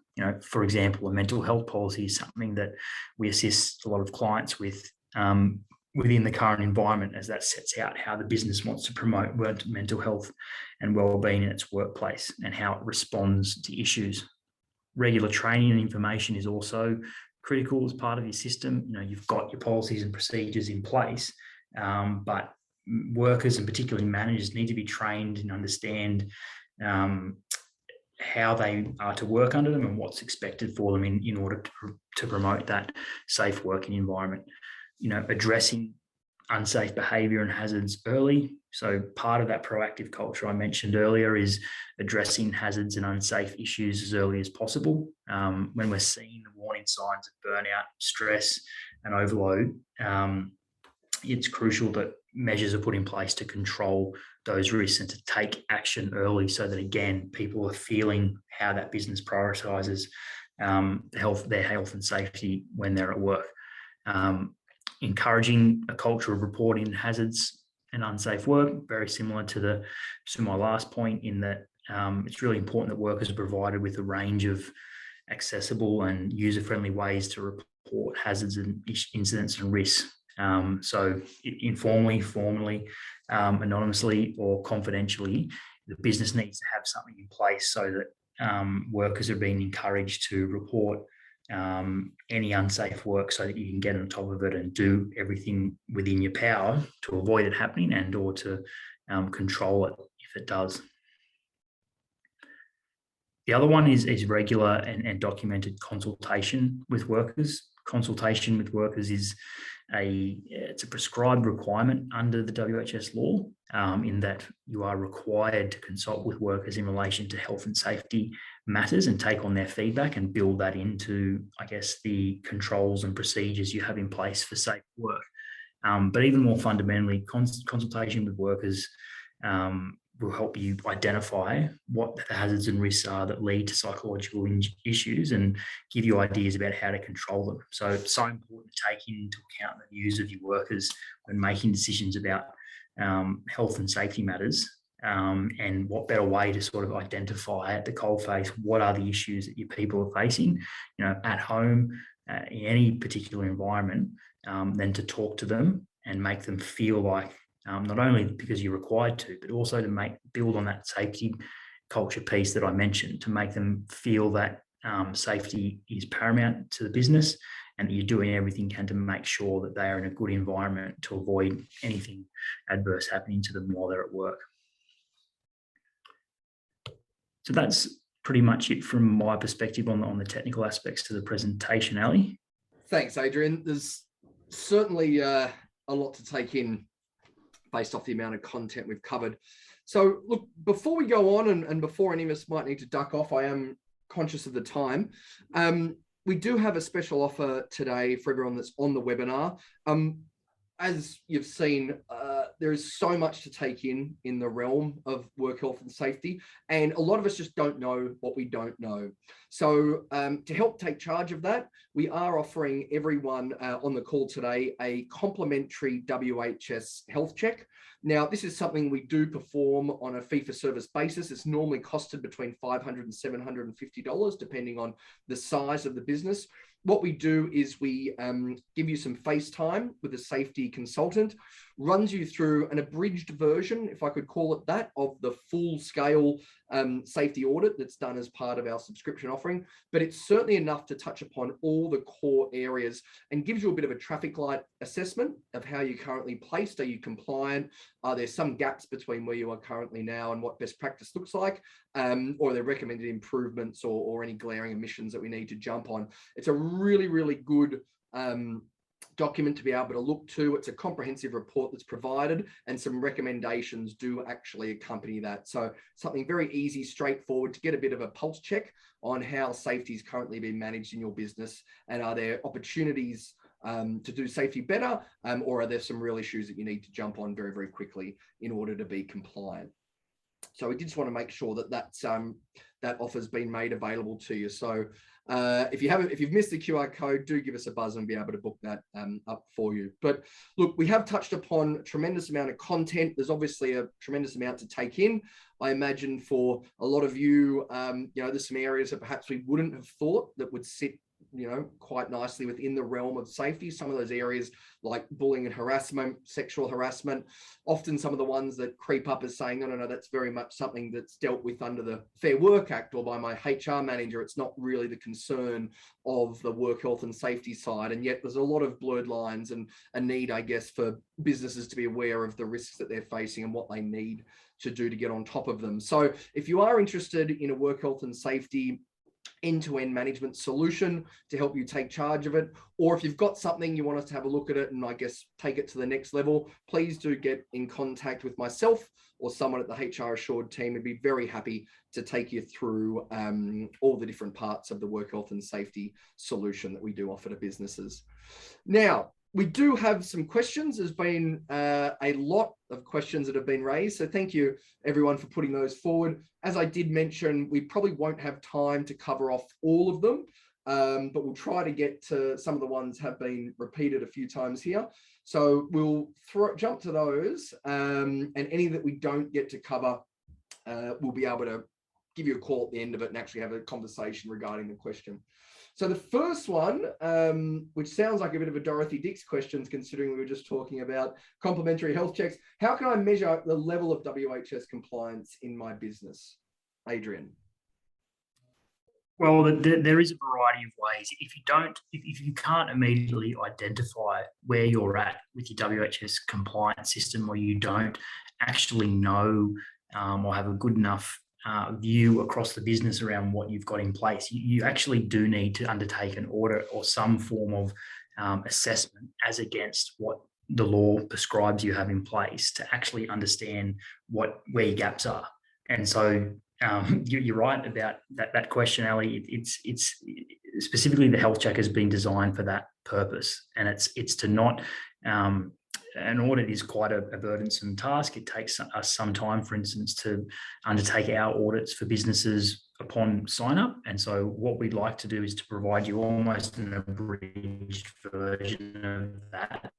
For example, a mental health policy is something that we assist a lot of clients with within the current environment, as that sets out how the business wants to promote mental health and well-being in its workplace and how it responds to issues. Regular training and information is also critical as part of your system. You've got your policies and procedures in place, but workers, and particularly managers, need to be trained and understand how they are to work under them and what's expected for them in order to promote that safe working environment. Addressing unsafe behaviour and hazards early. So part of that proactive culture I mentioned earlier is addressing hazards and unsafe issues as early as possible. When we're seeing the warning signs of burnout, stress and overload, it's crucial that measures are put in place to control those risks and to take action early, so that, again, people are feeling how that business prioritises their health and safety when they're at work. Encouraging a culture of reporting hazards and unsafe work, very similar to my last point, in that it's really important that workers are provided with a range of accessible and user-friendly ways to report hazards and incidents and risks. So informally, formally, anonymously or confidentially, the business needs to have something in place so that workers are being encouraged to report any unsafe work, so that you can get on top of it and do everything within your power to avoid it happening and or to control it if it does. The other one is regular and documented consultation with workers. Consultation with workers is it's a prescribed requirement under the WHS law, in that you are required to consult with workers in relation to health and safety matters and take on their feedback and build that into, the controls and procedures you have in place for safe work. But even more fundamentally, consultation with workers will help you identify what the hazards and risks are that lead to psychological issues and give you ideas about how to control them. So it's so important to take into account the views of your workers when making decisions about health and safety matters. And what better way to sort of identify at the coalface what are the issues that your people are facing, at home, in any particular environment, than to talk to them and make them feel like, not only because you're required to, but also to build on that safety culture piece that I mentioned, to make them feel that safety is paramount to the business and that you're doing everything you can to make sure that they are in a good environment to avoid anything adverse happening to them while they're at work. So that's pretty much it from my perspective on the technical aspects to the presentation, Ali. Thanks, Adrian. There's certainly a lot to take in based off the amount of content we've covered. So look, before we go on and before any of us might need to duck off, I am conscious of the time. We do have a special offer today for everyone that's on the webinar. As you've seen, there is so much to take in the realm of work health and safety, and a lot of us just don't know what we don't know. So to help take charge of that, we are offering everyone on the call today a complimentary WHS health check. Now, this is something we do perform on a fee-for-service basis. It's normally costed between $500 and $750, depending on the size of the business. What we do is we give you some face time with a safety consultant, runs you through an abridged version, if I could call it that, of the full scale safety audit that's done as part of our subscription offering. But it's certainly enough to touch upon all the core areas and gives you a bit of a traffic light assessment of how you're currently placed. Are you compliant? Are there some gaps between where you are currently now and what best practice looks like? Or are there recommended improvements or any glaring omissions that we need to jump on? It's a really, really good document to be able to look to. It's a comprehensive report that's provided, and some recommendations do actually accompany that. So something very easy, straightforward to get a bit of a pulse check on how safety is currently being managed in your business, and are there opportunities to do safety better, or are there some real issues that you need to jump on very, very quickly in order to be compliant? So we just want to make sure that that offer's been made available to you. So if you've missed the QR code, do give us a buzz and be able to book that up for you. But look, we have touched upon a tremendous amount of content. There's obviously a tremendous amount to take in. I imagine for a lot of you, there's some areas that perhaps we wouldn't have thought that would sit quite nicely within the realm of safety. Some of those areas like bullying and harassment, sexual harassment, often some of the ones that creep up as saying, no, that's very much something that's dealt with under the Fair Work Act or by my HR manager. It's not really the concern of the work health and safety side. And yet there's a lot of blurred lines and a need, I guess, for businesses to be aware of the risks that they're facing and what they need to do to get on top of them. So if you are interested in a work health and safety end-to-end management solution to help you take charge of it, or if you've got something you want us to have a look at it and I guess take it to the next level, please do get in contact with myself or someone at the HR Assured team. We'd be very happy to take you through all the different parts of the work health and safety solution that we do offer to businesses. Now, we do have some questions. There's been a lot of questions that have been raised. So thank you everyone for putting those forward. As I did mention, we probably won't have time to cover off all of them, but we'll try to get to some of the ones have been repeated a few times here. So we'll jump to those, and any that we don't get to cover, we'll be able to give you a call at the end of it and actually have a conversation regarding the question. So the first one, which sounds like a bit of a Dorothy Dix question, considering we were just talking about complimentary health checks. How can I measure the level of WHS compliance in my business? Adrian. Well, there is a variety of ways. If you can't immediately identify where you're at with your WHS compliance system, or you don't actually know or have a good enough view across the business around what you've got in place, you actually do need to undertake an audit or some form of assessment as against what the law prescribes you have in place to actually understand where your gaps are. And so you're right about that question, Ali. It's specifically the health check has been designed for that purpose, and it's to not an audit is quite a burdensome task. It takes us some time, for instance, to undertake our audits for businesses upon sign up. And so what we'd like to do is to provide you almost an abridged version of that,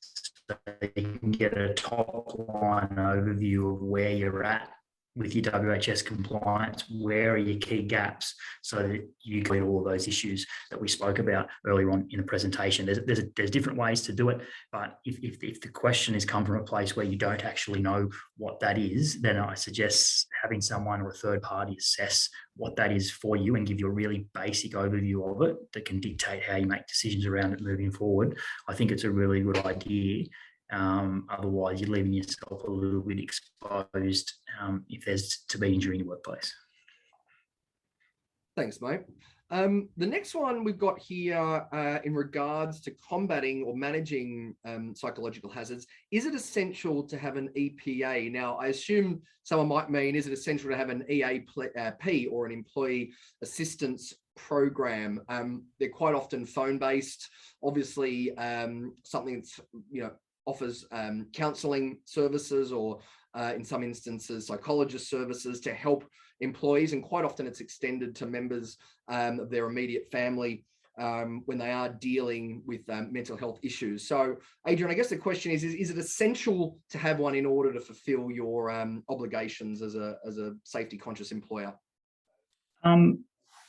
so you can get a top line overview of where you're at with your WHS compliance, where are your key gaps, so that you can all of those issues that we spoke about earlier on in the presentation. There's different ways to do it, but if the question has come from a place where you don't actually know what that is, then I suggest having someone or a third party assess what that is for you and give you a really basic overview of it that can dictate how you make decisions around it moving forward. I think it's a really good idea. Otherwise, you're leaving yourself a little bit exposed if there's to be injury in your workplace. Thanks, mate. The next one we've got here in regards to combating or managing psychological hazards, is it essential to have an EPA? Now, I assume someone might mean, is it essential to have an EAP or an employee assistance program? They're quite often phone-based. Obviously, something that's, offers counselling services or in some instances psychologist services to help employees, and quite often it's extended to members of their immediate family when they are dealing with mental health issues. So Adrian, I guess the question is it essential to have one in order to fulfill your obligations as a safety conscious employer?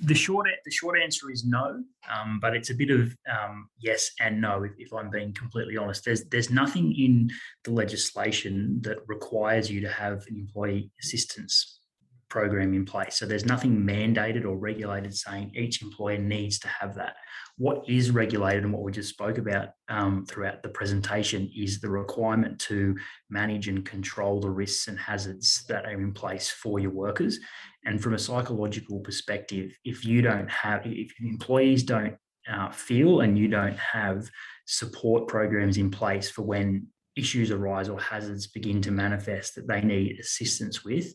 The short answer is no, but it's a bit of yes and no, if I'm being completely honest. There's nothing in the legislation that requires you to have an employee assistance program in place. So there's nothing mandated or regulated saying each employer needs to have that. What is regulated and what we just spoke about throughout the presentation is the requirement to manage and control the risks and hazards that are in place for your workers. And from a psychological perspective, if employees don't feel and you don't have support programs in place for when issues arise or hazards begin to manifest that they need assistance with,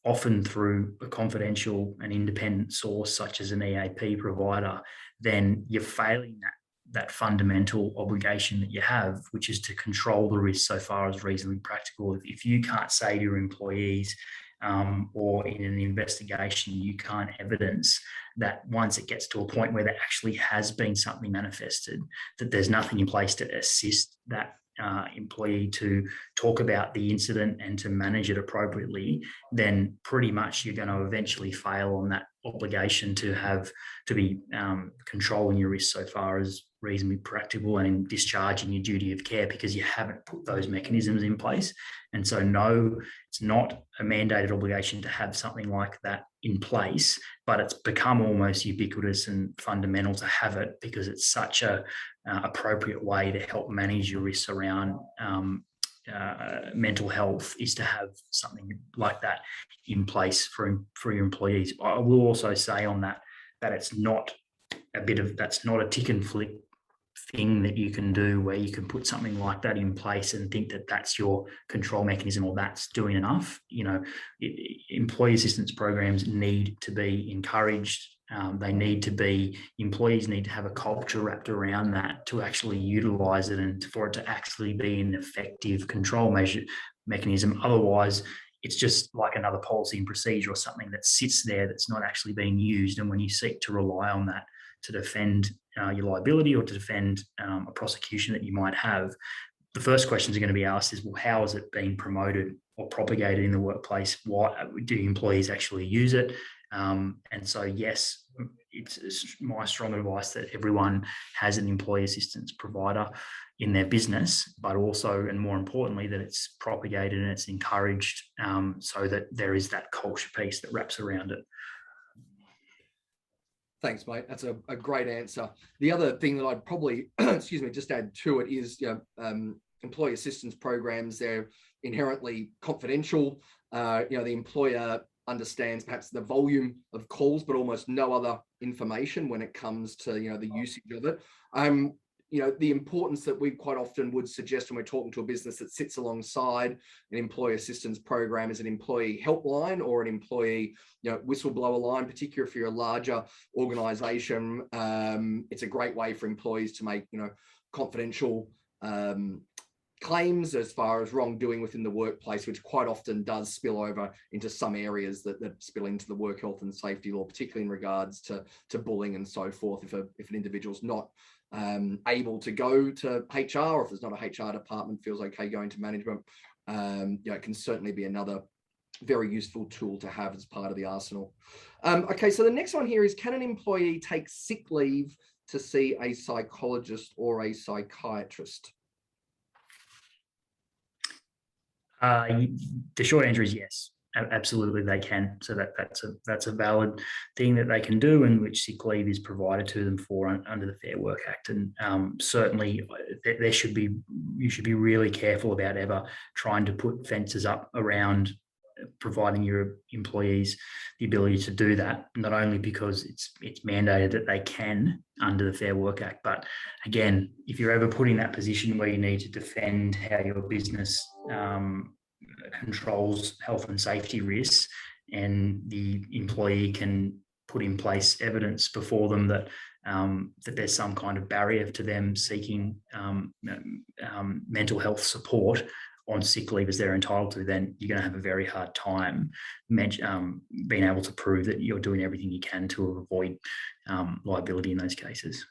often through a confidential and independent source such as an EAP provider, then you're failing that fundamental obligation that you have, which is to control the risk so far as reasonably practical. If you can't say to your employees or in an investigation, you can't evidence that once it gets to a point where there actually has been something manifested, that there's nothing in place to assist that employee to talk about the incident and to manage it appropriately, then pretty much you're going to eventually fail on that obligation to be controlling your risk so far as reasonably practical and discharging your duty of care, because you haven't put those mechanisms in place. And so no, it's not a mandated obligation to have something like that in place, but it's become almost ubiquitous and fundamental to have it because it's such a appropriate way to help manage your risks around mental health, is to have something like that in place for your employees. I will also say on that it's not that's not a tick and flick thing that you can do where you can put something like that in place and think that that's your control mechanism or that's doing enough. Employee assistance programs need to be encouraged. Employees need to have a culture wrapped around that to actually utilize it and for it to actually be an effective control mechanism. Otherwise, it's just like another policy and procedure or something that sits there that's not actually being used. And when you seek to rely on that to defend your liability or to defend a prosecution that you might have, the first questions are going to be asked is, well, how is it being promoted or propagated in the workplace? Why do employees actually use it? And so, yes, it's my strong advice that everyone has an employee assistance provider in their business, but also, and more importantly, that it's propagated and it's encouraged so that there is that culture piece that wraps around it. Thanks, mate. That's a great answer. The other thing that I'd probably, just add to it is, employee assistance programs, they're inherently confidential. The employer understands perhaps the volume of calls, but almost no other information when it comes to, the usage of it. The importance that we quite often would suggest when we're talking to a business that sits alongside an employee assistance program is an employee helpline or an employee, whistleblower line, particularly if you're a larger organization. It's a great way for employees to make, confidential claims as far as wrongdoing within the workplace, which quite often does spill over into some areas that spill into the work health and safety law, particularly in regards to bullying and so forth. If an individual's not able to go to HR, or if there's not a HR department, feels okay going to management, it can certainly be another very useful tool to have as part of the arsenal. Okay, so the next one here is, can an employee take sick leave to see a psychologist or a psychiatrist? The short answer is yes. Absolutely, they can. So that's a valid thing that they can do, and which sick leave is provided to them for under the Fair Work Act. And certainly, you should be really careful about ever trying to put fences up around providing your employees the ability to do that, not only because it's mandated that they can under the Fair Work Act, but again, if you're ever put in that position where you need to defend how your business controls health and safety risks, and the employee can put in place evidence before them that there's some kind of barrier to them seeking mental health support on sick leave as they're entitled to, then you're going to have a very hard time being able to prove that you're doing everything you can to avoid liability in those cases.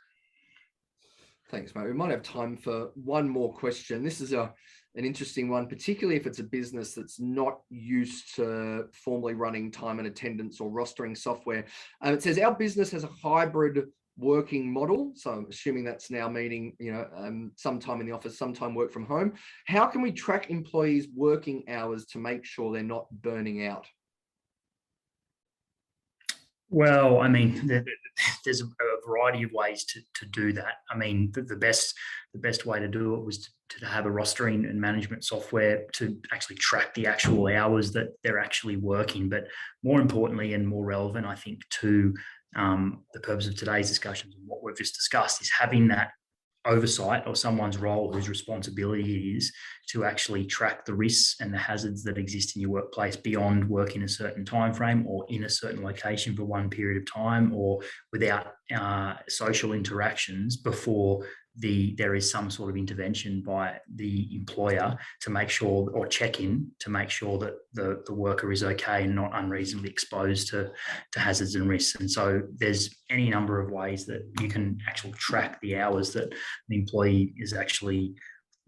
Thanks, mate. We might have time for one more question. This is an interesting one, particularly if it's a business that's not used to formally running time and attendance or rostering software. It says, our business has a hybrid working model. So I'm assuming that's now meaning, sometime in the office, sometime work from home. How can we track employees' working hours to make sure they're not burning out? Well, I mean, there's a variety of ways to do that. I mean, the best way to do it was to have a rostering and management software to actually track the actual hours that they're actually working. But more importantly and more relevant, I think, to the purpose of today's discussions and what we've just discussed, is having that oversight or someone's role whose responsibility it is to actually track the risks and the hazards that exist in your workplace beyond work in a certain time frame or in a certain location for one period of time, or without social interactions before there is some sort of intervention by the employer to make sure, or check in to make sure that the worker is okay and not unreasonably exposed to hazards and risks. And so there's any number of ways that you can actually track the hours that the employee is actually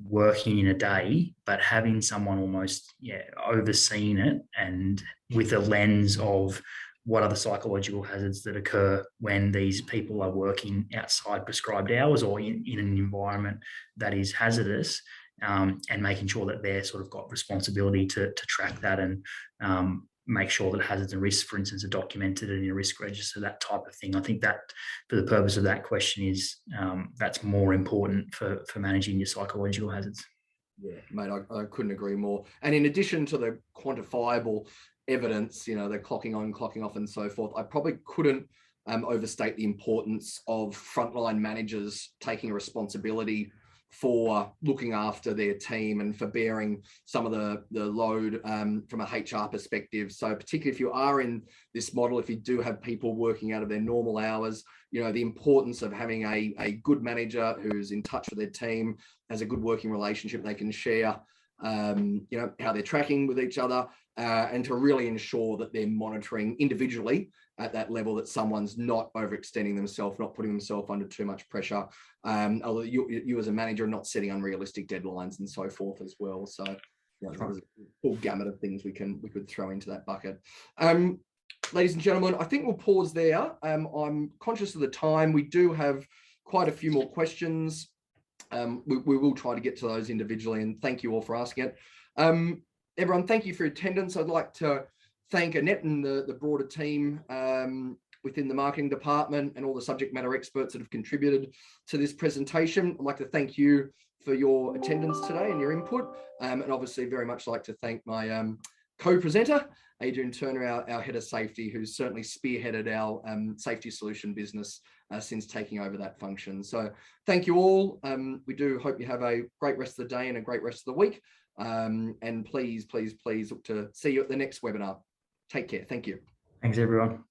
working in a day, but having someone almost overseeing it, and with a lens of what are the psychological hazards that occur when these people are working outside prescribed hours or in an environment that is hazardous, and making sure that they're sort of got responsibility to track that and make sure that hazards and risks, for instance, are documented in a risk register, that type of thing. I think that, for the purpose of that question, is that's more important for managing your psychological hazards. Yeah, mate, I couldn't agree more. And in addition to the quantifiable evidence, the clocking on, clocking off and so forth, I probably couldn't overstate the importance of frontline managers taking a responsibility for looking after their team and for bearing some of the load from a HR perspective. So particularly if you are in this model, if you do have people working out of their normal hours, the importance of having a good manager who's in touch with their team, has a good working relationship, they can share how they're tracking with each other, and to really ensure that they're monitoring individually at that level, that someone's not overextending themselves, not putting themselves under too much pressure. You as a manager are not setting unrealistic deadlines and so forth as well. So there's a full gamut of things we could throw into that bucket. Ladies and gentlemen, I think we'll pause there. I'm conscious of the time. We do have quite a few more questions. We will try to get to those individually, and thank you all for asking it. Everyone, thank you for your attendance. I'd like to thank Annette and the broader team within the marketing department and all the subject matter experts that have contributed to this presentation. I'd like to thank you for your attendance today and your input, and obviously very much like to thank my co-presenter, Adrian Turner, our head of safety, who's certainly spearheaded our safety solution business since taking over that function. So thank you all. We do hope you have a great rest of the day and a great rest of the week. And please look to see you at the next webinar. Take care. Thank you. Thanks, everyone.